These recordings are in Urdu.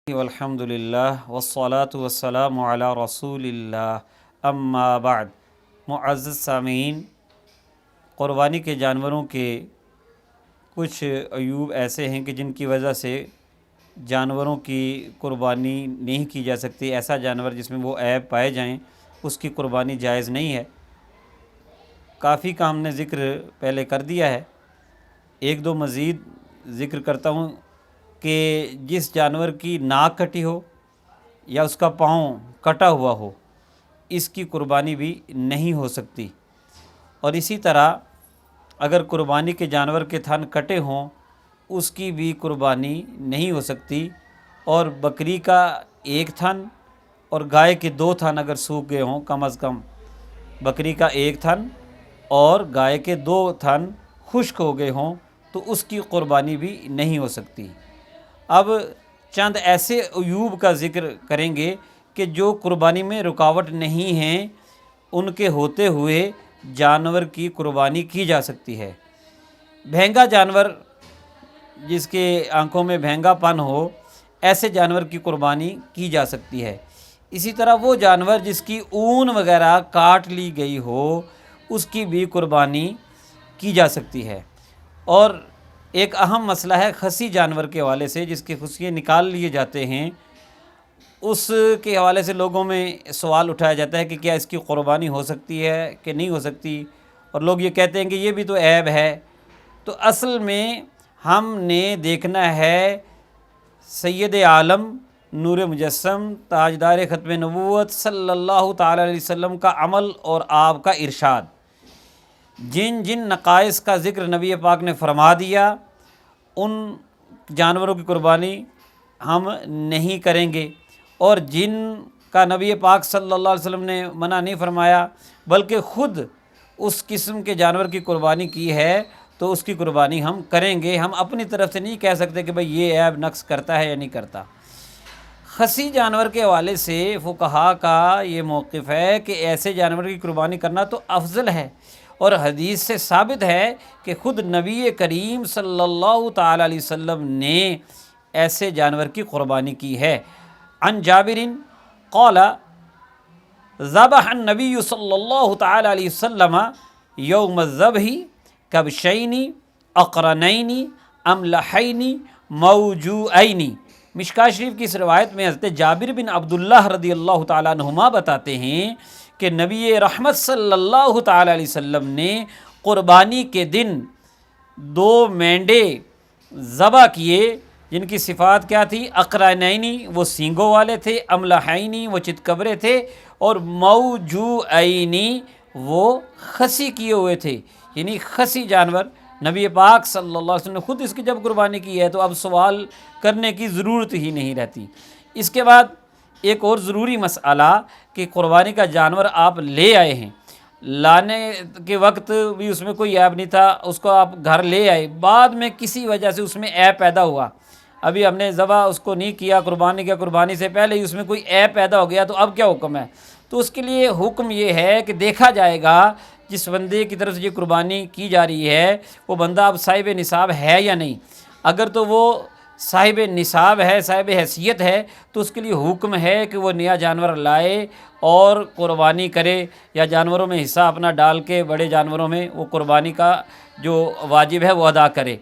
والحمدللہ والصلاة والسلام علی رسول اللہ اما بعد۔ معزز سامعین، قربانی کے جانوروں کے کچھ عیوب ایسے ہیں کہ جن کی وجہ سے جانوروں کی قربانی نہیں کی جا سکتی۔ ایسا جانور جس میں وہ عیب پائے جائیں اس کی قربانی جائز نہیں ہے۔ کافی کا ہم نے ذکر پہلے کر دیا ہے، ایک دو مزید ذکر کرتا ہوں کہ جس جانور کی ناک کٹی ہو یا اس کا پاؤں کٹا ہوا ہو اس کی قربانی بھی نہیں ہو سکتی، اور اسی طرح اگر قربانی کے جانور کے تھن کٹے ہوں اس کی بھی قربانی نہیں ہو سکتی، اور بکری کا ایک تھن اور گائے کے دو تھن اگر سوکھ گئے ہوں، کم از کم بکری کا ایک تھن اور گائے کے دو تھن خشک ہو گئے ہوں تو اس کی قربانی بھی نہیں ہو سکتی۔ اب چند ایسے عیوب کا ذکر کریں گے کہ جو قربانی میں رکاوٹ نہیں ہیں، ان کے ہوتے ہوئے جانور کی قربانی کی جا سکتی ہے۔ بھینگا جانور، جس کے آنکھوں میں بھینگا پن ہو، ایسے جانور کی قربانی کی جا سکتی ہے۔ اسی طرح وہ جانور جس کی اون وغیرہ کاٹ لی گئی ہو اس کی بھی قربانی کی جا سکتی ہے۔ اور ایک اہم مسئلہ ہے خصی جانور کے حوالے سے، جس کے خصیے نکال لیے جاتے ہیں، اس کے حوالے سے لوگوں میں سوال اٹھایا جاتا ہے کہ کیا اس کی قربانی ہو سکتی ہے کہ نہیں ہو سکتی، اور لوگ یہ کہتے ہیں کہ یہ بھی تو عیب ہے۔ تو اصل میں ہم نے دیکھنا ہے سید عالم نور مجسم تاجدار ختم نبوت صلی اللہ تعالی علیہ وسلم کا عمل اور آپ کا ارشاد۔ جن جن نقائص کا ذکر نبی پاک نے فرما دیا ان جانوروں کی قربانی ہم نہیں کریں گے، اور جن کا نبی پاک صلی اللہ علیہ وسلم نے منع نہیں فرمایا بلکہ خود اس قسم کے جانور کی قربانی کی ہے تو اس کی قربانی ہم کریں گے۔ ہم اپنی طرف سے نہیں کہہ سکتے کہ بھئی یہ عیب نقص کرتا ہے یا نہیں کرتا۔ خصی جانور کے حوالے سے فقہا کا یہ موقف ہے کہ ایسے جانور کی قربانی کرنا تو افضل ہے، اور حدیث سے ثابت ہے کہ خود نبی کریم صلی اللہ تعالی علیہ وسلم نے ایسے جانور کی قربانی کی ہے۔ عن جابر قال ذبح النبی صلی اللہ تعالی علیہ وسلم یوم الذبح کبشین اقرنین املحین موجوعین۔ مشکوٰۃ شریف کی اس روایت میں حضرت جابر بن عبداللہ رضی اللہ تعالیٰ عنہما بتاتے ہیں کہ نبی رحمت صلی اللہ تعالی علیہ وسلم نے قربانی کے دن دو مینڈے ذبح کیے جن کی صفات کیا تھی؟ اقرنینی، وہ سینگوں والے تھے، املحینی، وہ چتکبرے تھے، اور موجوعینی، وہ خصی کیے ہوئے تھے، یعنی خصی جانور۔ نبی پاک صلی اللہ علیہ وسلم نے خود اس کی جب قربانی کی ہے تو اب سوال کرنے کی ضرورت ہی نہیں رہتی۔ اس کے بعد ایک اور ضروری مسئلہ کہ قربانی کا جانور آپ لے آئے ہیں، لانے کے وقت بھی اس میں کوئی عیب نہیں تھا، اس کو آپ گھر لے آئے، بعد میں کسی وجہ سے اس میں عیب پیدا ہوا، ابھی ہم نے ذبح اس کو نہیں کیا، قربانی کیا، قربانی سے پہلے ہی اس میں کوئی عیب پیدا ہو گیا، تو اب کیا حکم ہے؟ تو اس کے لیے حکم یہ ہے کہ دیکھا جائے گا جس بندے کی طرف سے یہ قربانی کی جا رہی ہے وہ بندہ اب صاحب نصاب ہے یا نہیں۔ اگر تو وہ صاحب نصاب ہے، صاحب حیثیت ہے، تو اس کے لیے حکم ہے کہ وہ نیا جانور لائے اور قربانی کرے، یا جانوروں میں حصہ اپنا ڈال کے بڑے جانوروں میں وہ قربانی کا جو واجب ہے وہ ادا کرے۔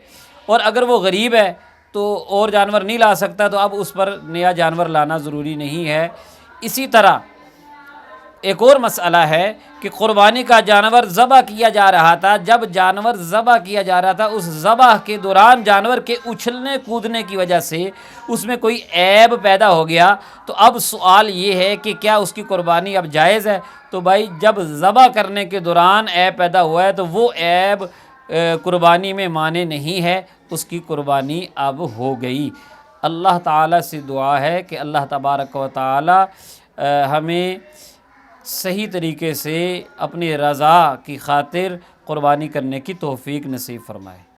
اور اگر وہ غریب ہے تو اور جانور نہیں لا سکتا تو اب اس پر نیا جانور لانا ضروری نہیں ہے۔ اسی طرح ایک اور مسئلہ ہے کہ قربانی کا جانور ذبح کیا جا رہا تھا، جب جانور ذبح کیا جا رہا تھا اس ذبح کے دوران جانور کے اچھلنے کودنے کی وجہ سے اس میں کوئی عیب پیدا ہو گیا، تو اب سوال یہ ہے کہ کیا اس کی قربانی اب جائز ہے؟ تو بھائی جب ذبح کرنے کے دوران عیب پیدا ہوا ہے تو وہ عیب قربانی میں مانے نہیں ہے، اس کی قربانی اب ہو گئی۔ اللہ تعالیٰ سے دعا ہے کہ اللہ تبارک و تعالیٰ ہمیں صحیح طریقے سے اپنی رضا کی خاطر قربانی کرنے کی توفیق نصیب فرمائے۔